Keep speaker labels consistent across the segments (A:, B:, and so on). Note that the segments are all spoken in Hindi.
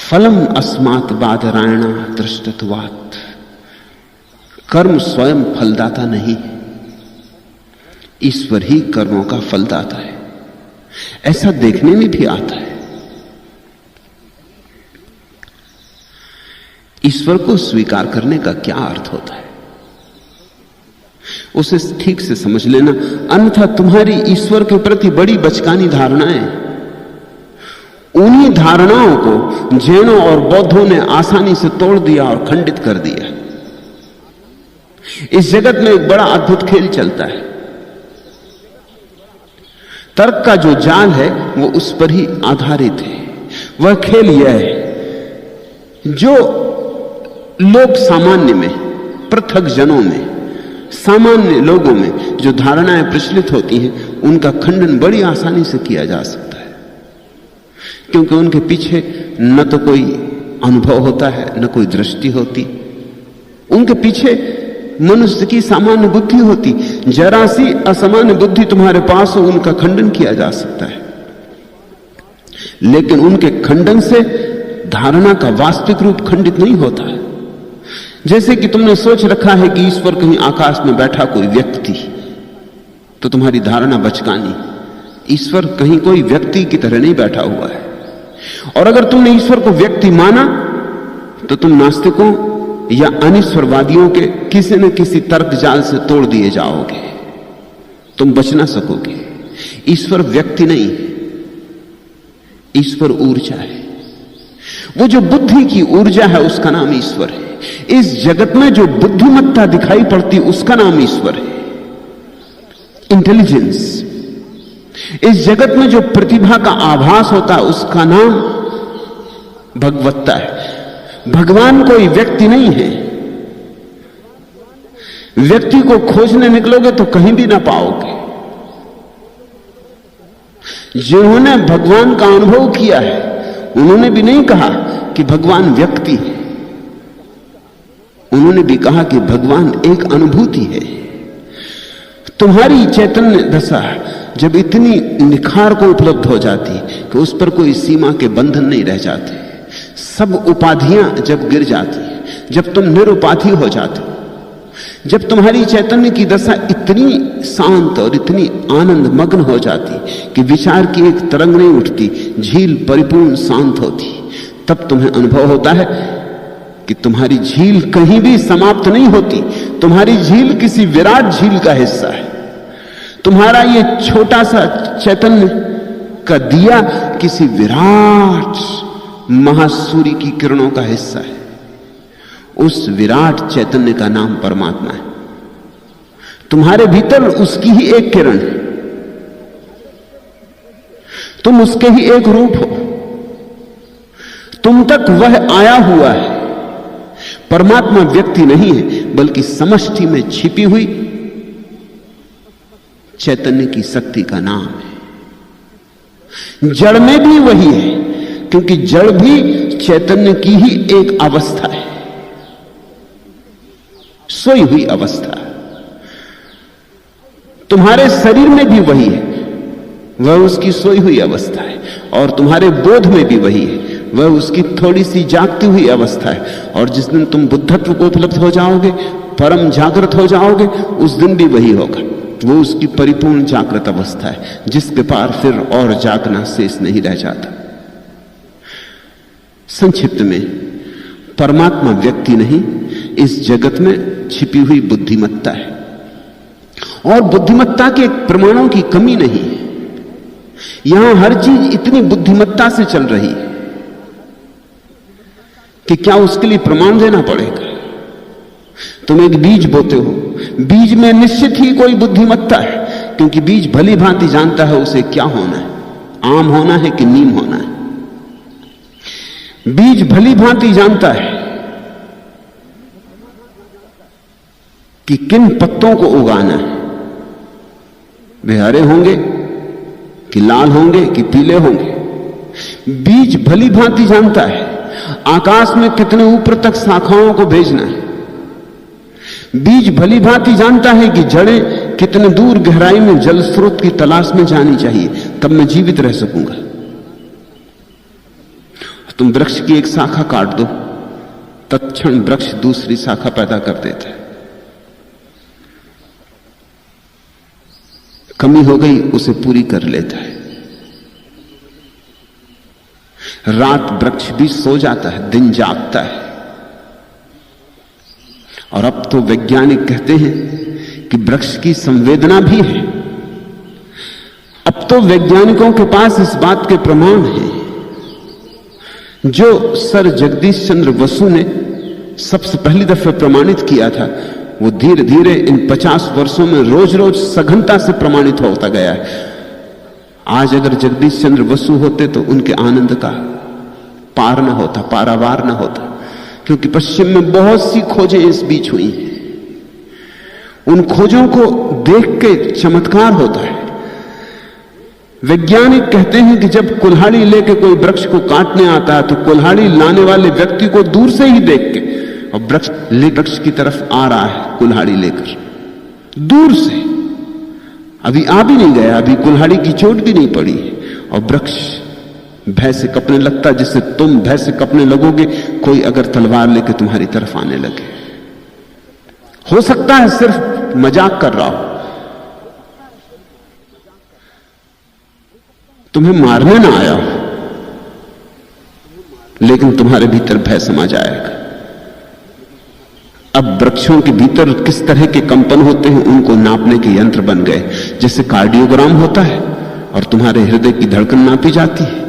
A: फलम अस्मात् बादरायणा दृष्टत्वात्। कर्म स्वयं फलदाता नहीं, ईश्वर ही कर्मों का फलदाता है। ऐसा देखने में भी आता है। ईश्वर को स्वीकार करने का क्या अर्थ होता है, उसे ठीक से समझ लेना, अन्यथा तुम्हारी ईश्वर के प्रति बड़ी बचकानी धारणाएं, उन्हीं धारणाओं को जैनों और बौद्धों ने आसानी से तोड़ दिया और खंडित कर दिया। इस जगत में एक बड़ा अद्भुत खेल चलता है। तर्क का जो जाल है वो उस पर ही आधारित है। वह खेल यह है, जो लोग सामान्य में, पृथक जनों में, सामान्य लोगों में जो धारणाएं प्रचलित होती हैं, उनका खंडन बड़ी आसानी से किया जा सकता है, क्योंकि उनके पीछे न तो कोई अनुभव होता है, न कोई दृष्टि होती। उनके पीछे मनुष्य की सामान्य बुद्धि होती। जरा सी असामान्य बुद्धि तुम्हारे पास हो, उनका खंडन किया जा सकता है, लेकिन उनके खंडन से धारणा का वास्तविक रूप खंडित नहीं होता है। जैसे कि तुमने सोच रखा है कि ईश्वर कहीं आकाश में बैठा कोई व्यक्ति, तो तुम्हारी धारणा बचकानी। ईश्वर कहीं कोई व्यक्ति की तरह नहीं बैठा हुआ है। और अगर तुमने ईश्वर को व्यक्ति माना, तो तुम नास्तिकों या अनिश्वरवादियों के किसी न किसी तर्क जाल से तोड़ दिए जाओगे, तुम बच ना सकोगे। ईश्वर व्यक्ति नहीं, ईश्वर ऊर्जा है। वो जो बुद्धि की ऊर्जा है, उसका नाम ईश्वर है। इस जगत में जो बुद्धिमत्ता दिखाई पड़ती, उसका नाम ईश्वर है, इंटेलिजेंस। इस जगत में जो प्रतिभा का आभास होता है, उसका नाम भगवत्ता है। भगवान कोई व्यक्ति नहीं है। व्यक्ति को खोजने निकलोगे तो कहीं भी ना पाओगे। जिन्होंने भगवान का अनुभव किया है, उन्होंने भी नहीं कहा कि भगवान व्यक्ति है, उन्होंने भी कहा कि भगवान एक अनुभूति है। तुम्हारी चैतन्य दशा जब इतनी निखार को उपलब्ध हो जाती कि उस पर कोई सीमा के बंधन नहीं रह जाते, सब उपाधियां जब गिर जाती, जब तुम निरुपाधि हो जाते, जब तुम्हारी चैतन्य की दशा इतनी शांत और इतनी आनंद मग्न हो जाती कि विचार की एक तरंग नहीं उठती, झील परिपूर्ण शांत होती, तब तुम्हें अनुभव होता है कि तुम्हारी झील कहीं भी समाप्त नहीं होती। तुम्हारी झील किसी विराट झील का हिस्सा है। तुम्हारा ये छोटा सा चैतन्य का दिया किसी विराट महासूर्य की किरणों का हिस्सा है। उस विराट चैतन्य का नाम परमात्मा है। तुम्हारे भीतर उसकी ही एक किरण है, तुम उसके ही एक रूप हो। तुम तक वह आया हुआ है। परमात्मा व्यक्ति नहीं है, बल्कि समष्टि में छिपी हुई चैतन्य की शक्ति का नाम है। जड़ में भी वही है, क्योंकि जड़ भी चैतन्य की ही एक अवस्था है, सोई हुई अवस्था। तुम्हारे शरीर में भी वही है, वह उसकी सोई हुई अवस्था है। और तुम्हारे बोध में भी वही है, वह उसकी थोड़ी सी जागती हुई अवस्था है। और जिस दिन तुम बुद्धत्व को उपलब्ध हो जाओगे, परम जागृत हो जाओगे, उस दिन भी वही होगा। वो उसकी परिपूर्ण जागृत अवस्था है, जिसके पार फिर और जागना शेष नहीं रह जाता। संक्षिप्त में, परमात्मा व्यक्ति नहीं, इस जगत में छिपी हुई बुद्धिमत्ता है। और बुद्धिमत्ता के प्रमाणों की कमी नहीं है। यहां हर चीज इतनी बुद्धिमत्ता से चल रही है कि क्या उसके लिए प्रमाण देना पड़ेगा। तुम एक बीज बोते हो, बीज में निश्चित ही कोई बुद्धिमत्ता है, क्योंकि बीज भली भांति जानता है उसे क्या होना है, आम होना है कि नीम होना है। बीज भली भांति जानता है कि किन पत्तों को उगाना है, वे हरे होंगे कि लाल होंगे कि पीले होंगे। बीज भली भांति जानता है आकाश में कितने ऊपर तक शाखाओं को भेजना है। बीज भली भांति जानता है कि जड़ें कितने दूर गहराई में जल स्रोत की तलाश में जानी चाहिए, तब मैं जीवित रह सकूंगा। तुम वृक्ष की एक शाखा काट दो, तत्क्षण वृक्ष दूसरी शाखा पैदा कर देता है। कमी हो गई उसे पूरी कर लेता है। रात वृक्ष भी सो जाता है, दिन जागता है। और अब तो वैज्ञानिक कहते हैं कि वृक्ष की संवेदना भी है। अब तो वैज्ञानिकों के पास इस बात के प्रमाण हैं जो सर जगदीश चंद्र बसु ने सबसे पहली दफे प्रमाणित किया था, वो धीरे धीरे इन 50 वर्षों में रोज रोज सघनता से प्रमाणित होता गया है। आज अगर जगदीश चंद्र बसु होते तो उनके आनंद का पार न होता, पारावार न होता, क्योंकि पश्चिम में बहुत सी खोजें इस बीच हुई हैं। उन खोजों को देख के चमत्कार होता है। वैज्ञानिक कहते हैं कि जब कुल्हाड़ी लेके कोई वृक्ष को काटने आता है तो कुल्हाड़ी लाने वाले व्यक्ति को दूर से ही देख के, और वृक्ष की तरफ आ रहा है कुल्हाड़ी लेकर, दूर से, अभी आ भी नहीं गया, अभी कुल्हाड़ी की चोट भी नहीं पड़ी, और वृक्ष भय से कपने लगता, जिससे तुम भय से कपने लगोगे कोई अगर तलवार लेके तुम्हारी तरफ आने लगे। हो सकता है सिर्फ मजाक कर रहा हो, तुम्हें मारने ना आया हो, लेकिन तुम्हारे भीतर भय समा जाएगा। अब वृक्षों के भीतर किस तरह के कंपन होते हैं उनको नापने के यंत्र बन गए। जैसे कार्डियोग्राम होता है और तुम्हारे हृदय की धड़कन नापी जाती है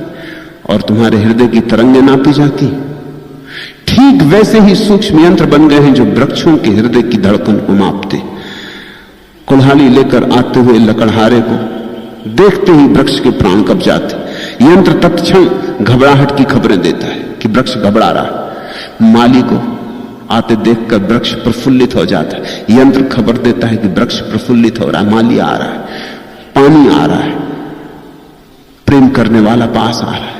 A: और तुम्हारे हृदय की तरंगें नापी जाती, ठीक वैसे ही सूक्ष्म यंत्र बन गए हैं जो वृक्षों के हृदय की धड़कन को मापते। कुल्हाड़ी लेकर आते हुए लकड़हारे को देखते ही वृक्ष के प्राण कब जाते। यंत्र तत्क्षण घबराहट की खबरें देता है कि वृक्ष घबरा रहा। माली को आते देखकर वृक्ष प्रफुल्लित हो जाता है। यंत्र खबर देता है कि वृक्ष प्रफुल्लित हो रहा है, माली आ रहा है, पानी आ रहा है, प्रेम करने वाला पास आ रहा है।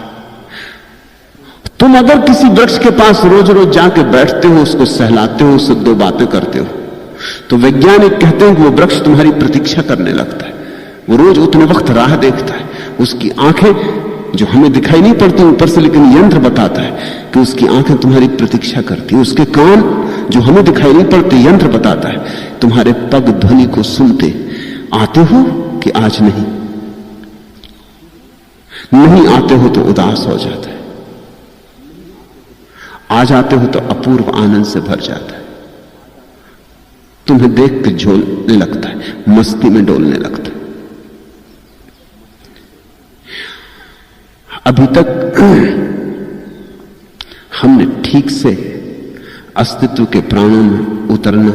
A: तुम अगर किसी वृक्ष के पास रोज रोज जाके बैठते हो, उसको सहलाते हो, उससे दो बातें करते हो, तो वैज्ञानिक कहते हैं कि वो वृक्ष तुम्हारी प्रतीक्षा करने लगता है। वो रोज उतने वक्त राह देखता है। उसकी आंखें जो हमें दिखाई नहीं पड़ती ऊपर से, लेकिन यंत्र बताता है कि उसकी आंखें तुम्हारी प्रतीक्षा करती है। उसके कान जो हमें दिखाई नहीं पड़ते, यंत्र बताता है तुम्हारे पग ध्वनि को सुनते। आते हो कि आज नहीं, नहीं आते हो तो उदास हो जाता है, आ जाते हो तो अपूर्व आनंद से भर जाता है। तुम्हें देख के झोलने लगता है, मस्ती में डोलने लगता है। अभी तक हमने ठीक से अस्तित्व के प्राणों में उतरना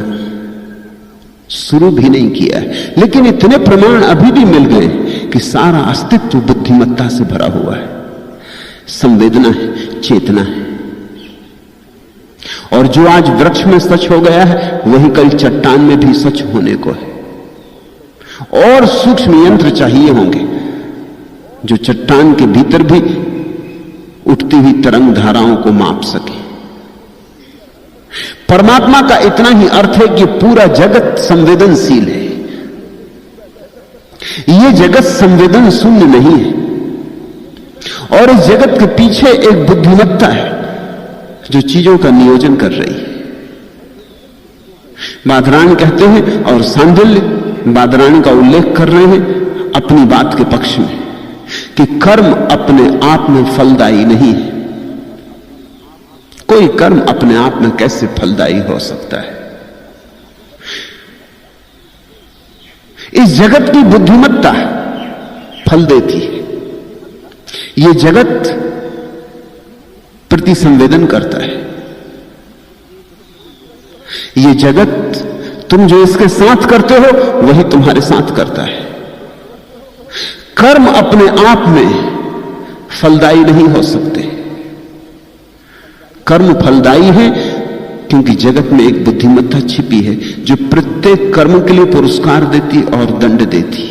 A: शुरू भी नहीं किया है, लेकिन इतने प्रमाण अभी भी मिल गए कि सारा अस्तित्व बुद्धिमत्ता से भरा हुआ है, संवेदना है, चेतना है। और जो आज वृक्ष में सच हो गया है वही कल चट्टान में भी सच होने को है। और सूक्ष्म यंत्र चाहिए होंगे जो चट्टान के भीतर भी उठती हुई तरंग धाराओं को माप सके। परमात्मा का इतना ही अर्थ है कि पूरा जगत संवेदनशील है। यह जगत संवेदन शून्य नहीं है, और इस जगत के पीछे एक बुद्धिमत्ता है जो चीजों का नियोजन कर रही है। बादरायण कहते हैं, और सांडिल्य बादरायण का उल्लेख कर रहे हैं अपनी बात के पक्ष में, कि कर्म अपने आप में फलदायी नहीं है। कोई कर्म अपने आप में कैसे फलदायी हो सकता है? इस जगत की बुद्धिमत्ता फल देती है। यह जगत प्रति संवेदन करता है। यह जगत तुम जो इसके साथ करते हो वही तुम्हारे साथ करता है। कर्म अपने आप में फलदायी नहीं हो सकते। कर्म फलदायी है क्योंकि जगत में एक बुद्धिमत्ता छिपी है जो प्रत्येक कर्म के लिए पुरस्कार देती और दंड देती।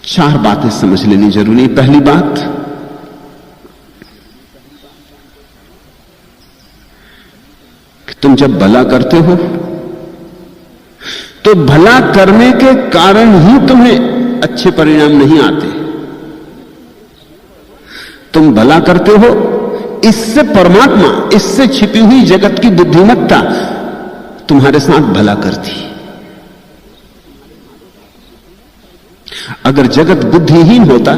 A: चार बातें समझ लेनी जरूरी। पहली बात, कि तुम जब भला करते हो तो भला करने के कारण ही तुम्हें अच्छे परिणाम नहीं आते। तुम भला करते हो, इससे परमात्मा, इससे छिपी हुई जगत की बुद्धिमत्ता तुम्हारे साथ भला करती। अगर जगत बुद्धिहीन होता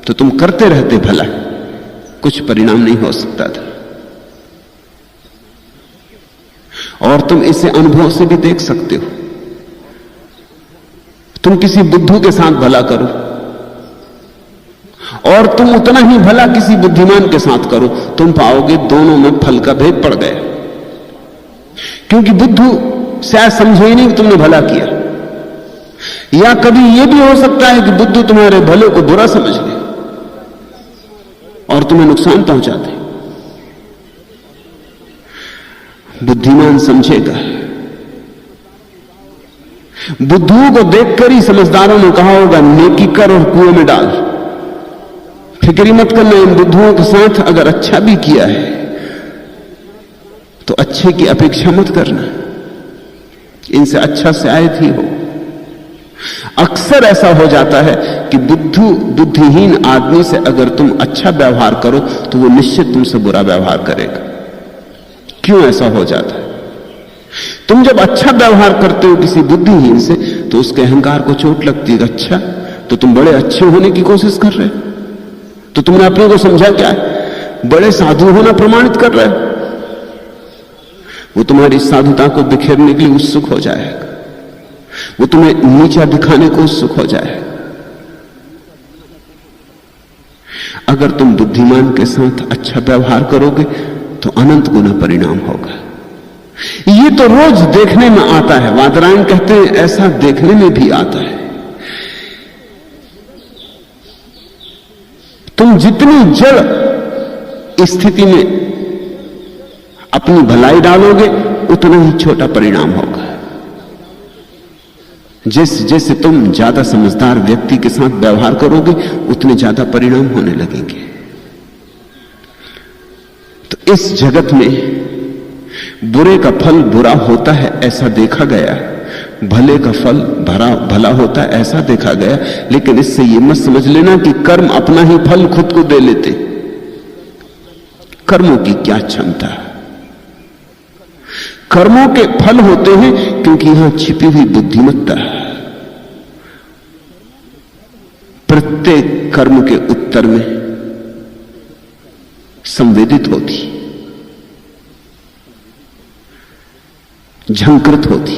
A: तो तुम करते रहते भला, कुछ परिणाम नहीं हो सकता था। और तुम इसे अनुभव से भी देख सकते हो। तुम किसी बुद्धू के साथ भला करो और तुम उतना ही भला किसी बुद्धिमान के साथ करो, तुम पाओगे दोनों में फल का भेद पड़ गया। क्योंकि बुद्धू शायद समझे ही नहीं कि तुमने भला किया, या कभी यह भी हो सकता है कि बुद्धू तुम्हारे भले को बुरा समझ ले और तुम्हें नुकसान पहुंचा दे। बुद्धिमान समझेगा। बुद्धुओं को देखकर ही समझदारों ने कहा होगा, नेकी कर और कुएं में डाल। फिक्री मत करना, इन बुद्धुओं के साथ अगर अच्छा भी किया है तो अच्छे की अपेक्षा मत करना, इनसे अच्छा शायद ही हो। अक्सर ऐसा हो जाता है कि बुद्धिहीन आदमी से अगर तुम अच्छा व्यवहार करो तो वो निश्चित तुमसे बुरा व्यवहार करेगा। क्यों ऐसा हो जाता है? तुम जब अच्छा व्यवहार करते हो किसी बुद्धिहीन से तो उसके अहंकार को चोट लगती है। अच्छा, तो तुम बड़े अच्छे होने की कोशिश कर रहे हो, तो तुमने अपने को समझा क्या है? बड़े साधु होना प्रमाणित कर रहे हो। वो तुम्हारी साधुता को बिखेरने के लिए उत्सुक हो जाएगा, वो तुम्हें नीचा दिखाने को उत्सुक हो जाएगा। अगर तुम बुद्धिमान के साथ अच्छा व्यवहार करोगे तो अनंत गुना परिणाम होगा। ये तो रोज देखने में आता है। वादरायण कहते हैं ऐसा देखने में भी आता है। तुम जितनी जड़ स्थिति में अपनी भलाई डालोगे उतना ही छोटा परिणाम होगा। जैसे जैसे तुम ज्यादा समझदार व्यक्ति के साथ व्यवहार करोगे उतने ज्यादा परिणाम होने लगेंगे। तो इस जगत में बुरे का फल बुरा होता है ऐसा देखा गया, भले का फल भला होता है ऐसा देखा गया। लेकिन इससे यह मत समझ लेना कि कर्म अपना ही फल खुद को दे लेते। कर्मों की क्या क्षमता है? कर्मों के फल होते हैं क्योंकि यहां छिपी हुई बुद्धिमत्ता है। प्रत्येक कर्म के उत्तर में संवेदित होती, झंकृत होती,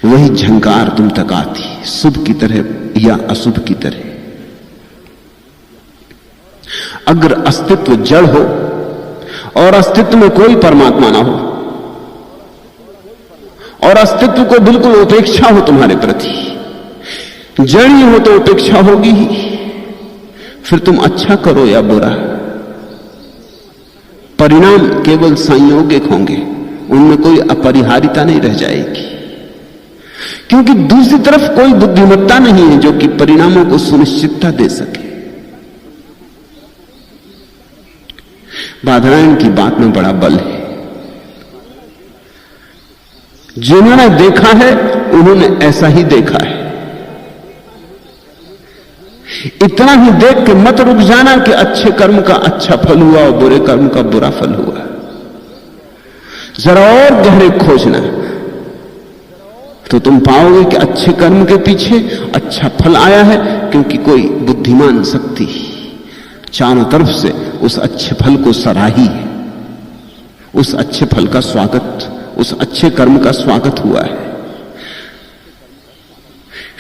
A: वही झंकार तुम तक आती, शुभ की तरह या अशुभ की तरह। अगर अस्तित्व जड़ हो और अस्तित्व में कोई परमात्मा ना हो और अस्तित्व को बिल्कुल उपेक्षा हो तुम्हारे प्रति, जड़ ही हो तो उपेक्षा होगी ही। फिर तुम अच्छा करो या बुरा, परिणाम केवल संयोगिक होंगे, उनमें कोई अपरिहार्यता नहीं रह जाएगी। क्योंकि दूसरी तरफ कोई बुद्धिमत्ता नहीं है जो कि परिणामों को सुनिश्चितता दे सके। बादरायण की बात में बड़ा बल है। जिन्होंने देखा है उन्होंने ऐसा ही देखा है। इतना ही देख के मत रुक जाना कि अच्छे कर्म का अच्छा फल हुआ और बुरे कर्म का बुरा फल हुआ। जरा और गहरे खोजना तो तुम पाओगे कि अच्छे कर्म के पीछे अच्छा फल आया है, क्योंकि कोई बुद्धिमान शक्ति चारों तरफ से उस अच्छे फल को सराही है। उस अच्छे फल का स्वागत, उस अच्छे कर्म का स्वागत हुआ है।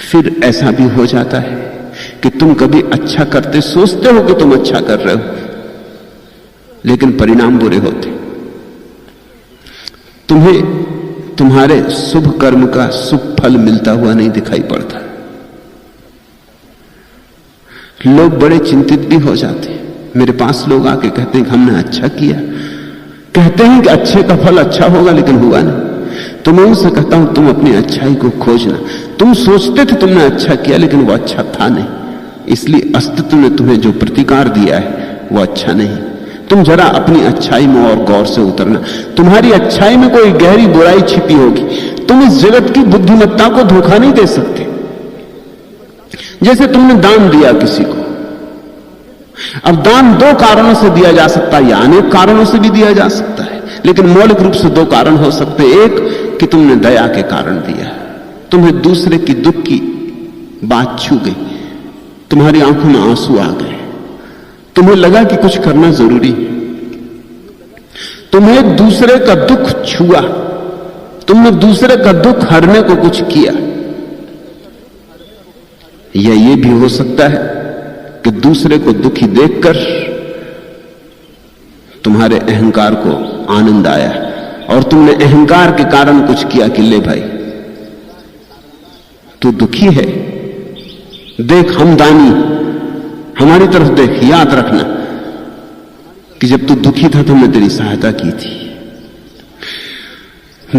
A: फिर ऐसा भी हो जाता है कि तुम कभी अच्छा करते सोचते हो कि तुम अच्छा कर रहे हो, लेकिन परिणाम बुरे होते। तुम्हें तुम्हारे शुभ कर्म का शुभ फल मिलता हुआ नहीं दिखाई पड़ता। लोग बड़े चिंतित भी हो जाते हैं। मेरे पास लोग आके कहते हैं कि हमने अच्छा किया, कहते हैं कि अच्छे का फल अच्छा होगा, लेकिन हुआ नहीं। तो मैं उनसे कहता हूं तुम अपनी अच्छाई को खोजना। तुम सोचते थे तुमने अच्छा किया, लेकिन वो अच्छा था नहीं, इसलिए अस्तित्व ने तुम्हें जो प्रतिकार दिया है वो अच्छा नहीं। तुम जरा अपनी अच्छाई में और गौर से उतरना। तुम्हारी अच्छाई में कोई गहरी बुराई छिपी होगी। तुम इस जगत की बुद्धिमत्ता को धोखा नहीं दे सकते। जैसे तुमने दान दिया किसी को, अब दान दो कारणों से दिया जा सकता है या अनेक कारणों से भी दिया जा सकता है, लेकिन मौलिक रूप से दो कारण हो सकते हैं। एक कि तुमने दया के कारण दिया, तुम्हें दूसरे की दुख की बात छू गई, तुम्हारी आंखों में आंसू आ गए, तुम्हें लगा कि कुछ करना जरूरी है, तुम्हें दूसरे का दुख छुआ, तुमने दूसरे का दुख हरने को कुछ किया। या यह भी हो सकता है कि दूसरे को दुखी देखकर तुम्हारे अहंकार को आनंद आया और तुमने अहंकार के कारण कुछ किया कि ले भाई तू दुखी है, देख हम दानी, हमारी तरफ देख, याद रखना कि जब तू दुखी था तो हमने तेरी सहायता की थी।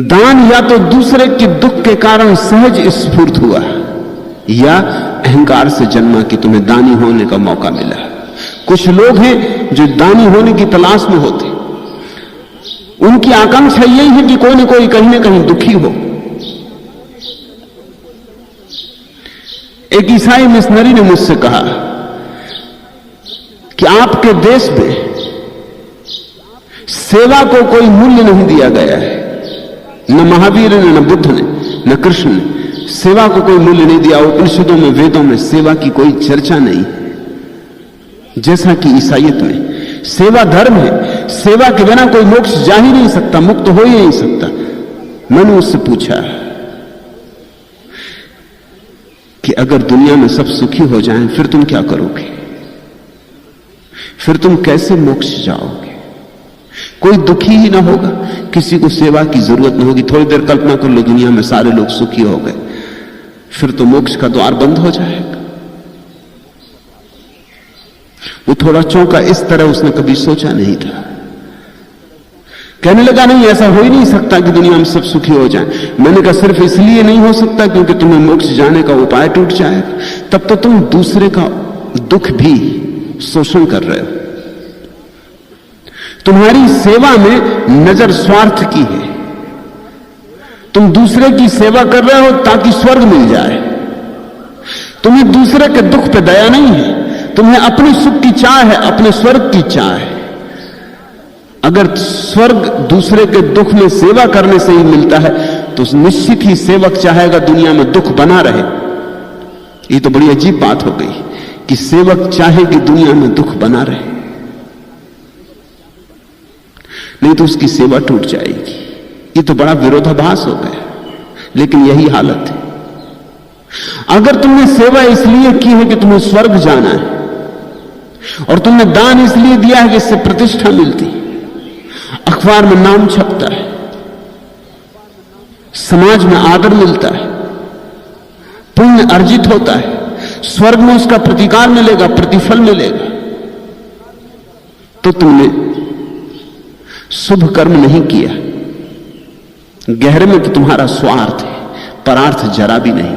A: दान या तो दूसरे के दुख के कारण सहज स्फूर्त हुआ या अहंकार से जन्मा कि तुम्हें दानी होने का मौका मिला। कुछ लोग हैं जो दानी होने की तलाश में होते, उनकी आकांक्षा यही है कि कोई न कोई कहीं ना कहीं दुखी हो। एक ईसाई मिशनरी ने मुझसे कहा कि आपके देश में सेवा को कोई मूल्य नहीं दिया गया है, न महावीर ने, न बुद्ध ने, न कृष्ण ने सेवा को कोई मूल्य नहीं दिया। उपनिषदों में, वेदों में सेवा की कोई चर्चा नहीं, जैसा कि ईसाईयत में सेवा धर्म है। सेवा के बिना कोई मोक्ष जा ही नहीं सकता, मुक्त हो ही नहीं सकता। मैंने उससे पूछा कि अगर दुनिया में सब सुखी हो जाएं फिर तुम क्या करोगे? फिर तुम कैसे मोक्ष जाओगे? कोई दुखी ही ना होगा, किसी को सेवा की जरूरत नहीं होगी। थोड़ी देर कल्पना कर लो, दुनिया में सारे लोग सुखी हो गए, फिर तो मोक्ष का द्वार बंद हो जाएगा। वो थोड़ा चौंका, इस तरह उसने कभी सोचा नहीं था। कहने लगा नहीं, ऐसा हो ही नहीं सकता कि दुनिया में सब सुखी हो जाए। मैंने कहा सिर्फ इसलिए नहीं हो सकता क्योंकि तुम्हें मोक्ष जाने का उपाय टूट जाएगा, तब तो तुम दूसरे का दुख भी शोषण कर रहे हो। तुम्हारी सेवा में नजर स्वार्थ की है, तुम दूसरे की सेवा कर रहे हो ताकि स्वर्ग मिल जाए। तुम्हें दूसरे के दुख पे दया नहीं है, तुम्हें अपने सुख की चाह है, अपने स्वर्ग की चाह है। अगर स्वर्ग दूसरे के दुख में सेवा करने से ही मिलता है तो निश्चित ही सेवक चाहेगा दुनिया में दुख बना रहे। ये तो बड़ी अजीब बात हो गई कि सेवक चाहे कि दुनिया में दुख बना रहे, नहीं तो उसकी सेवा टूट जाएगी। ये तो बड़ा विरोधाभास हो गया, लेकिन यही हालत है। अगर तुमने सेवा इसलिए की है कि तुम्हें स्वर्ग जाना है और तुमने दान इसलिए दिया है कि इससे प्रतिष्ठा मिलती, अखबार में नाम छपता है, समाज में आदर मिलता है, पुण्य अर्जित होता है, स्वर्ग में उसका प्रतिकार मिलेगा, प्रतिफल मिलेगा, तो तुमने शुभ कर्म नहीं किया। गहरे में तो तुम्हारा स्वार्थ है, परार्थ जरा भी नहीं।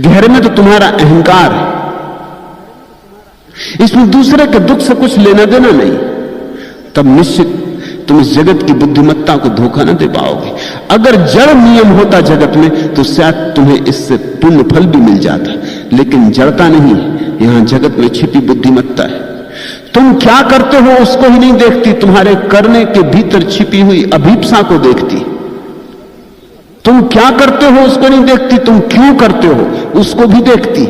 A: गहरे में तो तुम्हारा अहंकार है, इसमें दूसरे के दुख से कुछ लेना देना नहीं। तब निश्चित तुम इस जगत की बुद्धिमत्ता को धोखा न दे पाओगे। अगर जड़ नियम होता जगत में तो शायद तुम्हें इससे पुण्य फल भी मिल जाता, लेकिन जड़ता नहीं है। यहां जगत में छिपी बुद्धिमत्ता है। तुम क्या करते हो उसको ही नहीं देखती, तुम्हारे करने के भीतर छिपी हुई अभीप्सा को देखती। तुम क्या करते हो उसको नहीं देखती, तुम क्यों करते हो उसको भी देखती।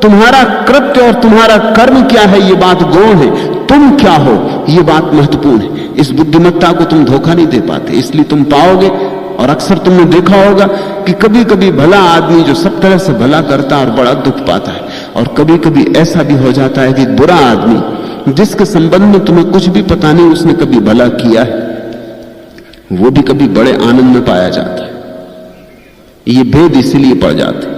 A: तुम्हारा कृत्य और तुम्हारा कर्म क्या है ये बात गौण है, तुम क्या हो ये बात महत्वपूर्ण है। इस बुद्धिमत्ता को तुम धोखा नहीं दे पाते, इसलिए तुम पाओगे। और अक्सर तुमने देखा होगा कि कभी कभी भला आदमी जो सब तरह से भला करता और बड़ा दुख पाता है, और कभी कभी ऐसा भी हो जाता है कि बुरा आदमी जिसके संबंध में तुम्हें कुछ भी पता नहीं उसने कभी भला किया है, वो भी कभी बड़े आनंद में पाया जाता है। ये भेद इसलिए पड़ जाते,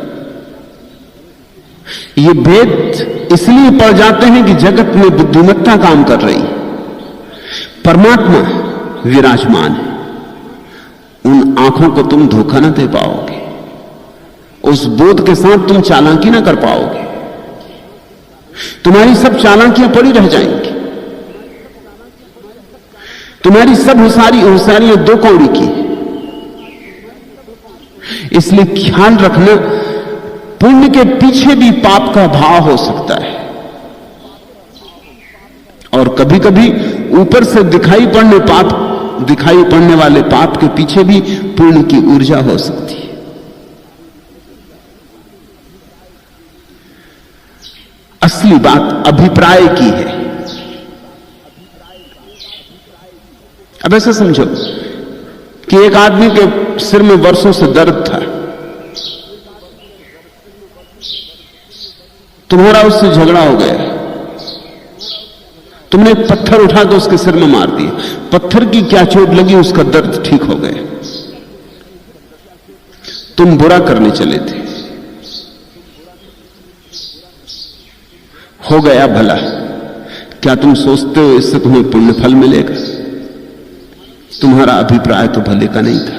A: ये भेद इसलिए पड़ जाते हैं कि जगत में बुद्धिमत्ता काम कर रही, परमात्मा विराजमान है। उन आंखों को तुम धोखा ना दे पाओगे, उस बोध के साथ तुम चालाकी ना कर पाओगे। तुम्हारी सब चालाकियां पड़ी रह जाएंगी, तुम्हारी सब होशियारियां दो कौड़ी की। इसलिए ख्याल रखना पुण्य के पीछे भी पाप का भाव हो सकता है, और कभी कभी ऊपर से दिखाई पड़ने वाले पाप के पीछे भी पुण्य की ऊर्जा हो सकती है। असली बात अभिप्राय की है। अब ऐसा समझो कि एक आदमी के सिर में वर्षों से दर्द था, तुम्हारा उससे झगड़ा हो गया, तुमने एक पत्थर उठा के उसके सिर में मार दिया, पत्थर की क्या चोट लगी, उसका दर्द ठीक हो गया। तुम बुरा करने चले थे, हो गया भला, क्या तुम सोचते हो इससे तुम्हें पुण्य फल मिलेगा? तुम्हारा अभिप्राय तो भले का नहीं था।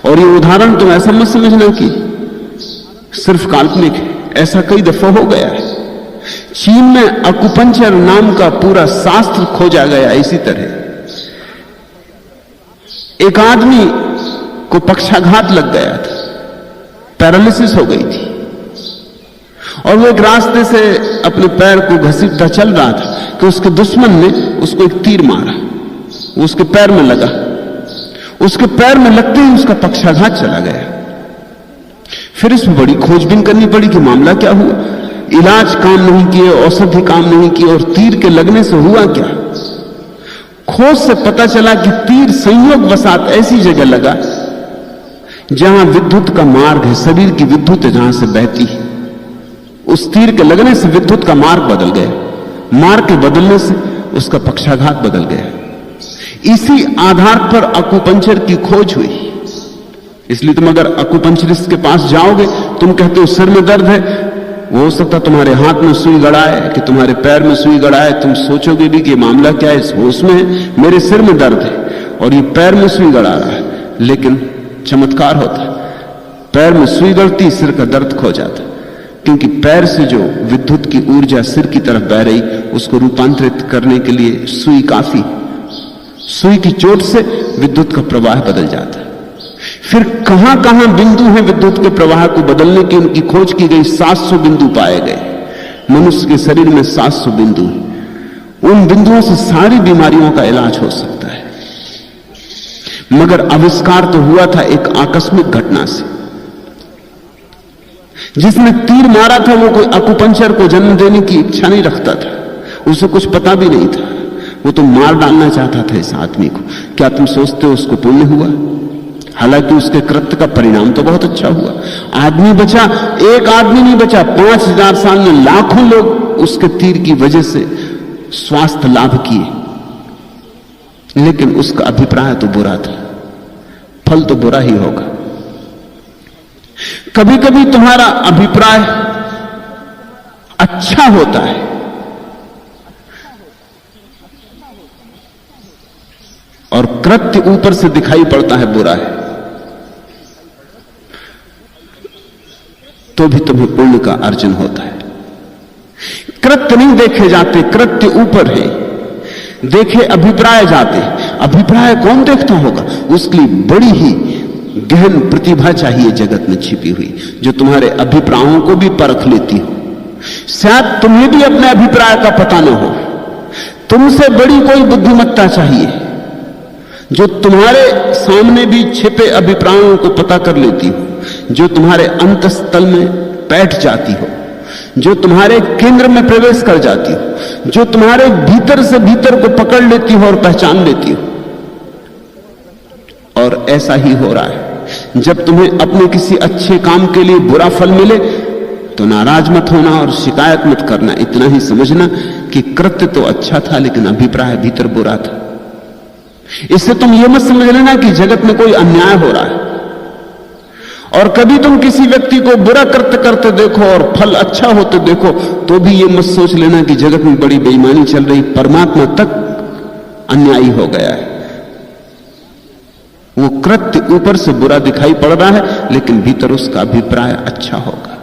A: और ये उदाहरण तुम ऐसा मत समझना कि सिर्फ काल्पनिक है, ऐसा कई दफा हो गया है। चीन में अकुपंचर नाम का पूरा शास्त्र खोजा गया। इसी तरह एक आदमी को पक्षाघात लग गया था, पैरालिसिस हो गई थी, और वो एक रास्ते से अपने पैर को घसीटता चल रहा था कि उसके दुश्मन ने उसको एक तीर मारा, वो उसके पैर में लगा। उसके पैर में लगते ही उसका पक्षाघात चला गया। फिर इसमें बड़ी खोजबीन करनी पड़ी कि मामला क्या हुआ। इलाज काम नहीं किए, औषधि काम नहीं की, और तीर के लगने से हुआ क्या? खोज से पता चला कि तीर संयोगवशात ऐसी जगह लगा जहां विद्युत का मार्ग है, शरीर की विद्युत जहां से बहती है। उस तीर के लगने से विद्युत का मार्ग बदल गया, मार्ग के बदलने से उसका पक्षाघात बदल गया। इसी आधार पर अकुपंचर की खोज हुई। इसलिए तुम अगर अकुपंचरिस्ट के पास जाओगे, तुम कहते हो सिर में दर्द है, वो हो सकता तुम्हारे हाथ में सुई गड़ाए कि तुम्हारे पैर में सुई गड़ाए, तुम सोचोगे भी कि मामला क्या है, इस होश में है, मेरे सिर में दर्द है और ये पैर में सुई गड़ा रहा है। लेकिन चमत्कार होता है, पैर में सुई गड़ती, सिर का दर्द खो जाता, क्योंकि पैर से जो विद्युत की ऊर्जा सिर की तरफ बह रही, उसको रूपांतरित करने के लिए सुई काफी। सुई की चोट से विद्युत का प्रवाह बदल जाता है। फिर कहां कहां बिंदु हैं विद्युत के प्रवाह को बदलने की, उनकी खोज की गई। 700 बिंदु पाए गए। मनुष्य के शरीर में 700 बिंदु हैं। उन बिंदुओं से सारी बीमारियों का इलाज हो सकता है। मगर आविष्कार तो हुआ था एक आकस्मिक घटना से। जिसने तीर मारा था वो कोई अकुपंचर को जन्म देने की इच्छा नहीं रखता था, उसे कुछ पता भी नहीं था, वो तो मार डालना चाहता था इस आदमी को। क्या तुम सोचते हो उसको पुण्य हुआ? हालांकि उसके कृत्य का परिणाम तो बहुत अच्छा हुआ। आदमी बचा, एक आदमी नहीं बचा, 5000 साल में लाखों लोग उसके तीर की वजह से स्वास्थ्य लाभ किए। लेकिन उसका अभिप्राय तो बुरा था, फल तो बुरा ही होगा। कभी कभी तुम्हारा अभिप्राय अच्छा होता है, और कृत्य ऊपर से दिखाई पड़ता है बुरा है, तो भी तुम्हें पुण्य का अर्जन होता है। कृत्य नहीं देखे जाते, कृत्य ऊपर है, देखे अभिप्राय जाते। अभिप्राय कौन देखता होगा? उसके लिए बड़ी ही गहन प्रतिभा चाहिए जगत में छिपी हुई, जो तुम्हारे अभिप्रायों को भी परख लेती हो। शायद तुम्हें भी अपने अभिप्राय का पता न हो, तुमसे बड़ी कोई बुद्धिमत्ता चाहिए जो तुम्हारे सामने भी छिपे अभिप्रायों को पता कर लेती हो, जो तुम्हारे अंतस्थल में बैठ जाती हो, जो तुम्हारे केंद्र में प्रवेश कर जाती हो, जो तुम्हारे भीतर से भीतर को पकड़ लेती हो और पहचान लेती हो। और ऐसा ही हो रहा है। जब तुम्हें अपने किसी अच्छे काम के लिए बुरा फल मिले तो नाराज मत होना और शिकायत मत करना। इतना ही समझना कि कृत्य तो अच्छा था लेकिन अभिप्राय भीतर बुरा था। इससे तुम यह मत समझ लेना कि जगत में कोई अन्याय हो रहा है। और कभी तुम किसी व्यक्ति को बुरा कृत्य करते देखो और फल अच्छा होते देखो तो भी यह मत सोच लेना कि जगत में बड़ी बेईमानी चल रही, परमात्मा तक अन्यायी हो गया है। वो कृत्य ऊपर से बुरा दिखाई पड़ रहा है लेकिन भीतर उसका अभिप्राय अच्छा होगा।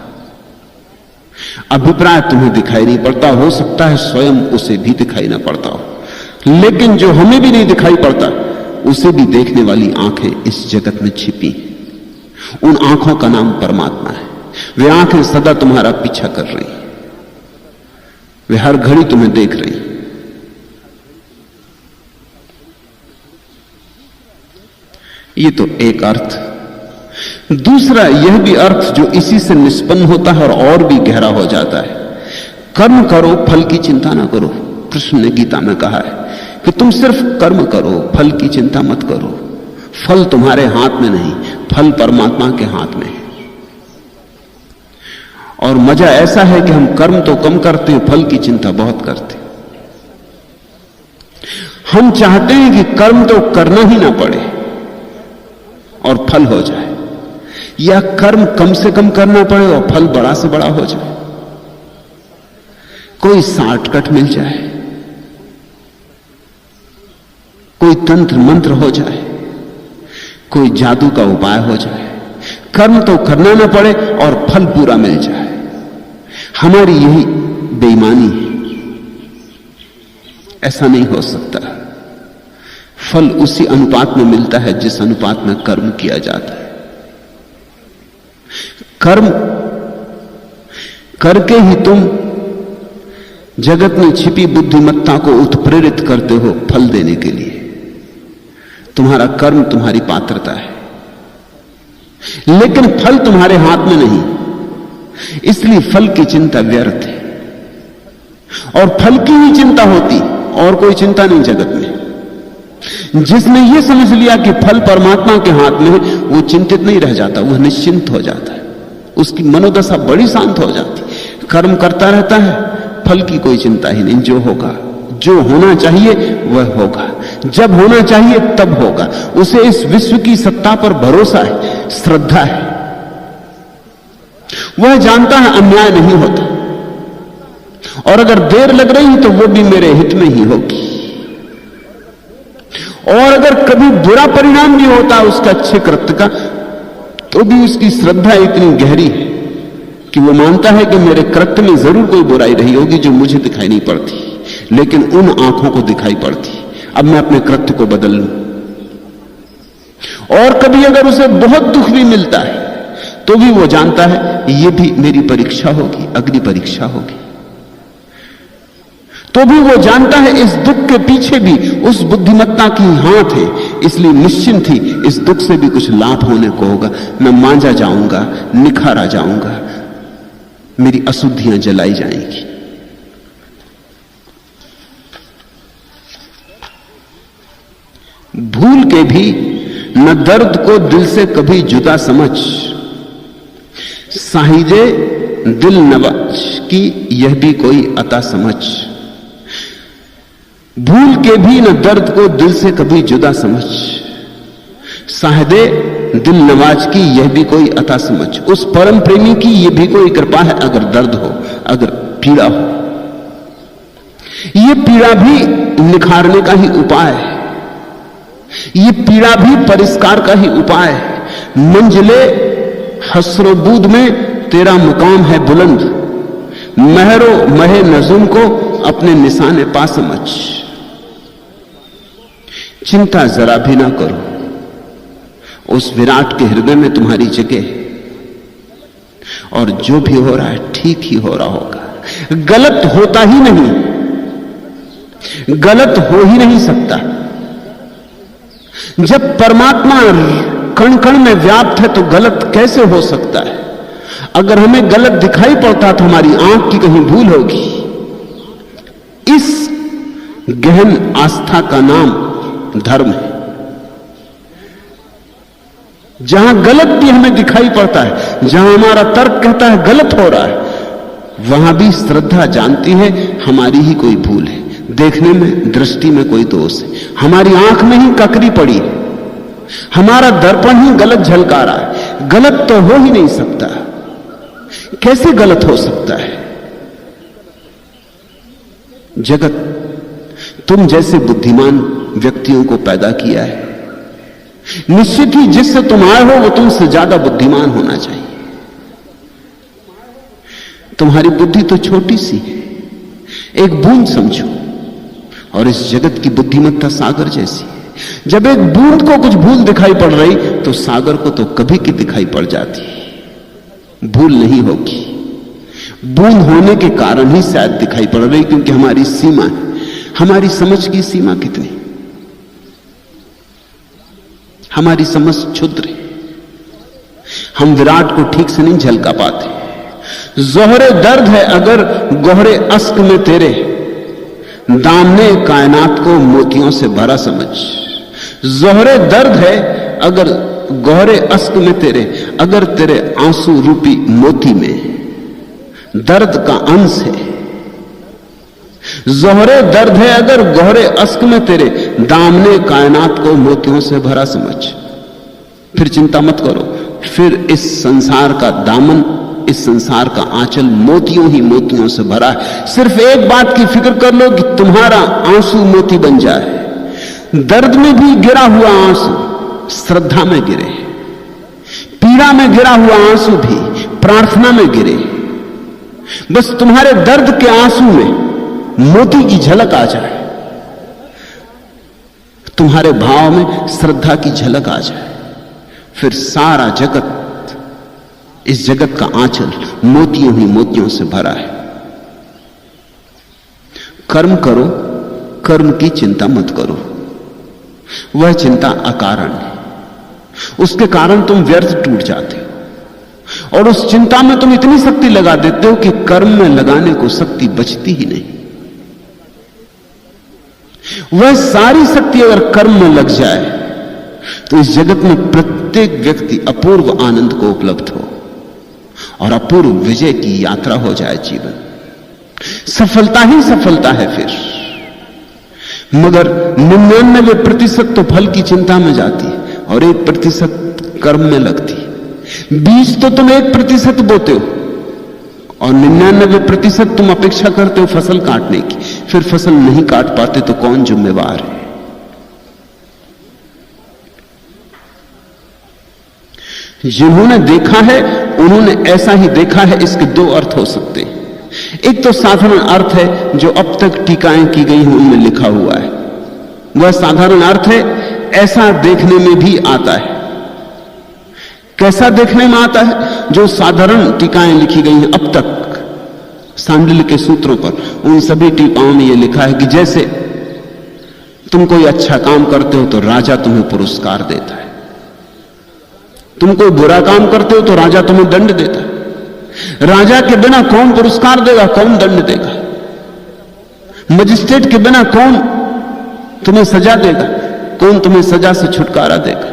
A: अभिप्राय तुम्हें दिखाई नहीं पड़ता, हो सकता है स्वयं उसे भी दिखाई ना पड़ता हो, लेकिन जो हमें भी नहीं दिखाई पड़ता उसे भी देखने वाली आंखें इस जगत में छिपी। उन आंखों का नाम परमात्मा है। वे आंखें सदा तुम्हारा पीछा कर रही, वे हर घड़ी तुम्हें देख रही। ये तो एक अर्थ। दूसरा यह भी अर्थ जो इसी से निष्पन्न होता है और भी गहरा हो जाता है, कर्म करो, फल की चिंता ना करो। कृष्ण ने गीता में कहा है कि तुम सिर्फ कर्म करो, फल की चिंता मत करो। फल तुम्हारे हाथ में नहीं, फल परमात्मा के हाथ में है। और मजा ऐसा है कि हम कर्म तो कम करते हैं, फल की चिंता बहुत करते हैं। हम चाहते हैं कि कर्म तो करना ही ना पड़े और फल हो जाए, या कर्म कम से कम करना पड़े और फल बड़ा से बड़ा हो जाए। कोई शॉर्टकट मिल जाए, कोई तंत्र मंत्र हो जाए, कोई जादू का उपाय हो जाए, कर्म तो करना ना पड़े और फल पूरा मिल जाए। हमारी यही बेईमानी है। ऐसा नहीं हो सकता। फल उसी अनुपात में मिलता है जिस अनुपात में कर्म किया जाता है। कर्म करके ही तुम जगत में छिपी बुद्धिमत्ता को उत्प्रेरित करते हो फल देने के लिए। तुम्हारा कर्म तुम्हारी पात्रता है, लेकिन फल तुम्हारे हाथ में नहीं, इसलिए फल की चिंता व्यर्थ है। और फल की ही चिंता होती, और कोई चिंता नहीं जगत में। जिसने यह समझ लिया कि फल परमात्मा के हाथ में है, वो चिंतित नहीं रह जाता, वह निश्चिंत हो जाता है। उसकी मनोदशा बड़ी शांत हो जाती। कर्म करता रहता है, फल की कोई चिंता ही नहीं। जो होगा, जो होना चाहिए वह होगा, जब होना चाहिए तब होगा। उसे इस विश्व की सत्ता पर भरोसा है, श्रद्धा है। वह जानता है अन्याय नहीं होता, और अगर देर लग रही तो वो भी मेरे हित में ही होगी। और अगर कभी बुरा परिणाम भी होता है उसका अच्छे कृत्य का, तो भी उसकी श्रद्धा इतनी गहरी है कि वो मानता है कि मेरे कृत्य में जरूर कोई बुराई रही होगी जो मुझे दिखाई नहीं पड़ती, लेकिन उन आंखों को दिखाई पड़ती। अब मैं अपने कृत्य को बदल लूं। और कभी अगर उसे बहुत दुख भी मिलता है तो भी वो जानता है ये भी मेरी परीक्षा होगी, अग्नि परीक्षा होगी। तो भी वो जानता है इस दुख के पीछे भी उस बुद्धिमत्ता की हाथ है, इसलिए निश्चिंत ही इस दुख से भी कुछ लाभ होने को होगा। मैं मांझा जाऊंगा, निखारा जाऊंगा, मेरी अशुद्धियां जलाई जाएंगी। भूल के भी न दर्द को दिल से कभी जुदा समझ, साहिजे दिल नवाज की यह भी कोई अता समझ। भूल के भी न दर्द को दिल से कभी जुदा समझ, साहिदे दिल नवाज की यह भी कोई अता समझ। उस परम प्रेमी की यह भी कोई कृपा है, अगर दर्द हो, अगर पीड़ा हो। यह पीड़ा भी निखारने का ही उपाय है, यह पीड़ा भी परिष्कार का ही उपाय है। मंजिले हसरोबूद में तेरा मुकाम है बुलंद, महरो महे नजुम को अपने निशाने पा समझ। चिंता जरा भी ना करो, उस विराट के हृदय में तुम्हारी जगह है, और जो भी हो रहा है ठीक ही हो रहा होगा। गलत होता ही नहीं, गलत हो ही नहीं सकता। जब परमात्मा कण कण में व्याप्त है तो गलत कैसे हो सकता है? अगर हमें गलत दिखाई पड़ता तो हमारी आंख की कहीं भूल होगी। इस गहन आस्था का नाम धर्म है। जहां गलत भी हमें दिखाई पड़ता है, जहां हमारा तर्क कहता है गलत हो रहा है, वहां भी श्रद्धा जानती है हमारी ही कोई भूल है, देखने में, दृष्टि में कोई दोष है, हमारी आंख में ही ककरी पड़ी है, हमारा दर्पण ही गलत झलका रहा है। गलत तो हो ही नहीं सकता। कैसे गलत हो सकता है? जगत तुम जैसे बुद्धिमान व्यक्तियों को पैदा किया है। निश्चित ही जिससे तुम आए हो वो तुमसे ज्यादा बुद्धिमान होना चाहिए। तुम्हारी बुद्धि तो छोटी सी है, एक बूंद समझो, और इस जगत की बुद्धिमत्ता सागर जैसी है। जब एक बूंद को कुछ भूल दिखाई पड़ रही तो सागर को तो कभी की दिखाई पड़ जाती है। भूल नहीं होगी। बूंद होने के कारण ही शायद दिखाई पड़ रही, क्योंकि हमारी सीमा है। हमारी समझ की सीमा कितनी, हमारी समझ क्षुद्र है। हम विराट को ठीक से नहीं झलका पाते। जोहरे दर्द है अगर गोहरे अश्क में तेरे, दामने कायनात को मोतियों से भरा समझ। जोहरे दर्द है अगर गोहरे अश्क में तेरे, अगर तेरे आंसू रूपी मोती में दर्द का अंश है। जोहरे दर्द है अगर गोहरे अश्क में तेरे, दामने कायनात को मोतियों से भरा समझ। फिर चिंता मत करो, फिर इस संसार का दामन, इस संसार का आंचल मोतियों ही मोतियों से भरा है। सिर्फ एक बात की फिक्र कर लो कि तुम्हारा आंसू मोती बन जाए। दर्द में भी गिरा हुआ आंसू श्रद्धा में गिरे, पीड़ा में गिरा हुआ आंसू भी प्रार्थना में गिरे। बस तुम्हारे दर्द के आंसू में मोती की झलक आ जाए, तुम्हारे भाव में श्रद्धा की झलक आ जाए, फिर सारा जगत, इस जगत का आंचल मोतियों ही मोतियों से भरा है। कर्म करो, कर्म की चिंता मत करो, वह चिंता अकारण है। उसके कारण तुम व्यर्थ टूट जाते हो, और उस चिंता में तुम इतनी शक्ति लगा देते हो कि कर्म में लगाने को शक्ति बचती ही नहीं। वह सारी शक्ति अगर कर्म में लग जाए तो इस जगत में प्रत्येक व्यक्ति अपूर्व आनंद को उपलब्ध हो और अपूर्व विजय की यात्रा हो जाए। जीवन सफलता ही सफलता है फिर। मगर 99% तो फल की चिंता में जाती और 1% कर्म में लगती। बीज तो तुम 1% बोते हो और 99% तुम अपेक्षा करते हो फसल काटने की। फिर फसल नहीं काट पाते तो कौन जिम्मेवार है? जिन्होंने देखा है उन्होंने ऐसा ही देखा है। इसके दो अर्थ हो सकते हैं। एक तो साधारण अर्थ है जो अब तक टीकाएं की गई हैं उनमें लिखा हुआ है, वह साधारण अर्थ है। ऐसा देखने में भी आता है। कैसा देखने में आता है? जो साधारण टीकाएं लिखी गई हैं अब तक सांडिल्य के सूत्रों पर, उन सभी टीकाओं में यह लिखा है कि जैसे तुम कोई अच्छा काम करते हो तो राजा तुम्हें पुरस्कार देता है, तुम कोई बुरा काम करते हो तो राजा तुम्हें दंड देता है। राजा के बिना कौन पुरस्कार देगा, कौन दंड देगा? मजिस्ट्रेट के बिना कौन तुम्हें सजा देगा, कौन तुम्हें सजा से छुटकारा देगा?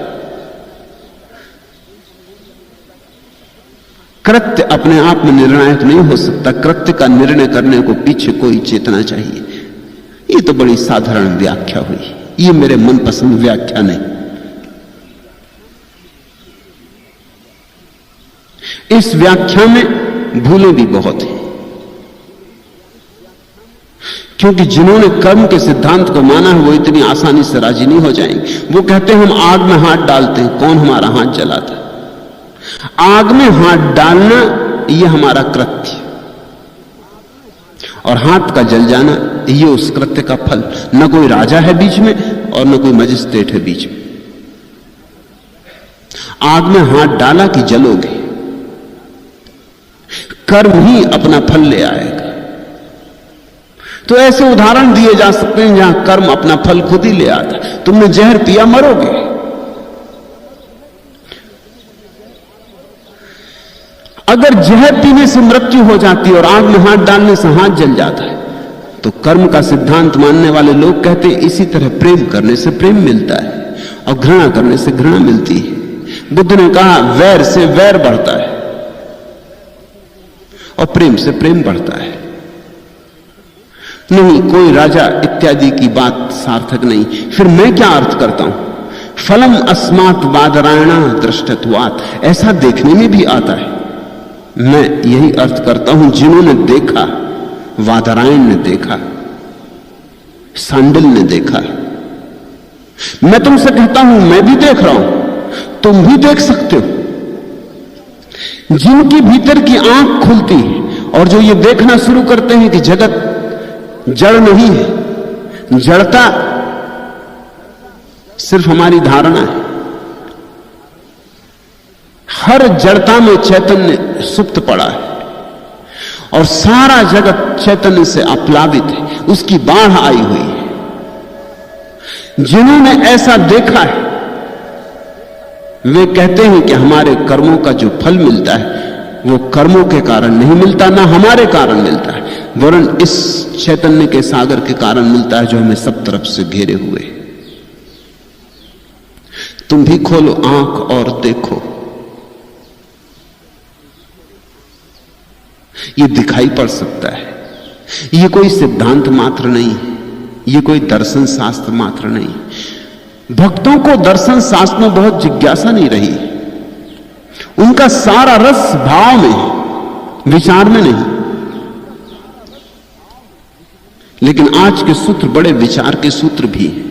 A: कृत्य अपने आप में निर्णायक नहीं हो सकता। कृत्य का निर्णय करने को पीछे कोई चेतना चाहिए। ये तो बड़ी साधारण व्याख्या हुई, ये मेरे मनपसंद व्याख्या नहीं। इस व्याख्या में भूलें भी बहुत हैं, क्योंकि जिन्होंने कर्म के सिद्धांत को माना है वो इतनी आसानी से राजी नहीं हो जाएंगे। वो कहते हैं हम आग में हाथ डालते हैं, कौन हमारा हाथ जलाता है? आग में हाथ डालना यह हमारा कृत्य, और हाथ का जल जाना यह उस कृत्य का फल। न कोई राजा है बीच में और न कोई मजिस्ट्रेट है बीच में। आग में हाथ डाला कि जलोगे, कर्म ही अपना फल ले आएगा। तो ऐसे उदाहरण दिए जा सकते हैं जहां कर्म अपना फल खुद ही ले आता है। तुमने जहर पिया, मरोगे। अगर जहर पीने से मृत्यु हो जाती है और आग में हाथ डालने से हाथ जल जाता है, तो कर्म का सिद्धांत मानने वाले लोग कहते हैं इसी तरह प्रेम करने से प्रेम मिलता है और घृणा करने से घृणा मिलती है। बुद्ध ने कहा वैर से वैर बढ़ता है और प्रेम से प्रेम बढ़ता है। नहीं, कोई राजा इत्यादि की बात सार्थक नहीं। फिर मैं क्या अर्थ करता हूं? फलम अस्मात् वादरायणा दृष्टत्वात्, ऐसा देखने में भी आता है। मैं यही अर्थ करता हूं जिन्होंने देखा, वादरायण ने देखा, सांडिल्य ने देखा। मैं तुमसे कहता हूं मैं भी देख रहा हूं, तुम भी देख सकते हो। जिनकी भीतर की आंख खुलती है और जो ये देखना शुरू करते हैं कि जगत जड़ नहीं है, जड़ता सिर्फ हमारी धारणा है। हर जड़ता में चैतन्य सुप्त पड़ा है और सारा जगत चैतन्य से आप्लावित है, उसकी बाढ़ आई हुई है। जिन्होंने ऐसा देखा है वे कहते हैं कि हमारे कर्मों का जो फल मिलता है वो कर्मों के कारण नहीं मिलता, ना हमारे कारण मिलता है, वरन इस चैतन्य के सागर के कारण मिलता है जो हमें सब तरफ से घेरे हुए। तुम भी खोलो आंख और देखो, ये दिखाई पड़ सकता है। ये कोई सिद्धांत मात्र नहीं है, ये कोई दर्शन शास्त्र मात्र नहीं। भक्तों को दर्शन शास्त्र में बहुत जिज्ञासा नहीं रही, उनका सारा रस भाव में, विचार में नहीं। लेकिन आज के सूत्र बड़े विचार के सूत्र भी हैं।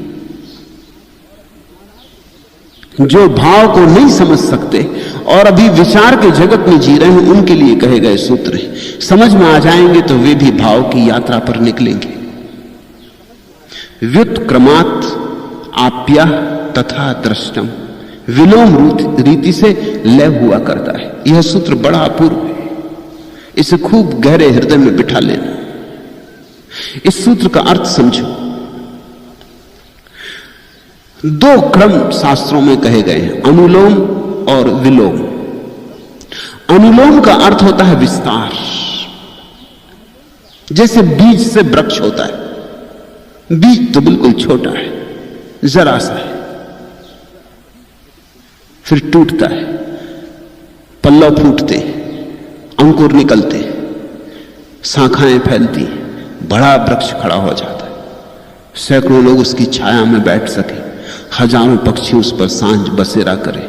A: जो भाव को नहीं समझ सकते और अभी विचार के जगत में जी रहे हैं, उनके लिए कहे गए सूत्र हैं। समझ में आ जाएंगे तो वे भी भाव की यात्रा पर निकलेंगे। व्युत्क्रमात् आप्या तथा दृष्टम, विलोम रीति से लय हुआ करता है। यह सूत्र बड़ा अपूर्व है, इसे खूब गहरे हृदय में बिठा लेना। इस सूत्र का अर्थ समझो। दो क्रम शास्त्रों में कहे गए हैं, अनुलोम और विलोम। अनुलोम का अर्थ होता है विस्तार, जैसे बीज से वृक्ष होता है। बीज तो बिल्कुल छोटा है, जरा सा है, फिर टूटता है, पल्लव फूटते, अंकुर निकलते, शाखाएं फैलती, बड़ा वृक्ष खड़ा हो जाता है। सैकड़ों लोग उसकी छाया में बैठ सके, हजारों पक्षी उस पर सांझ बसेरा करें,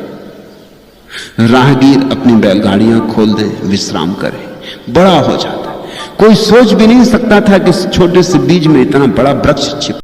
A: राहगीर अपनी बैलगाड़ियां खोल दें, विश्राम करें, बड़ा हो जाता है। कोई सोच भी नहीं सकता था कि इस छोटे से बीज में इतना बड़ा वृक्ष छिप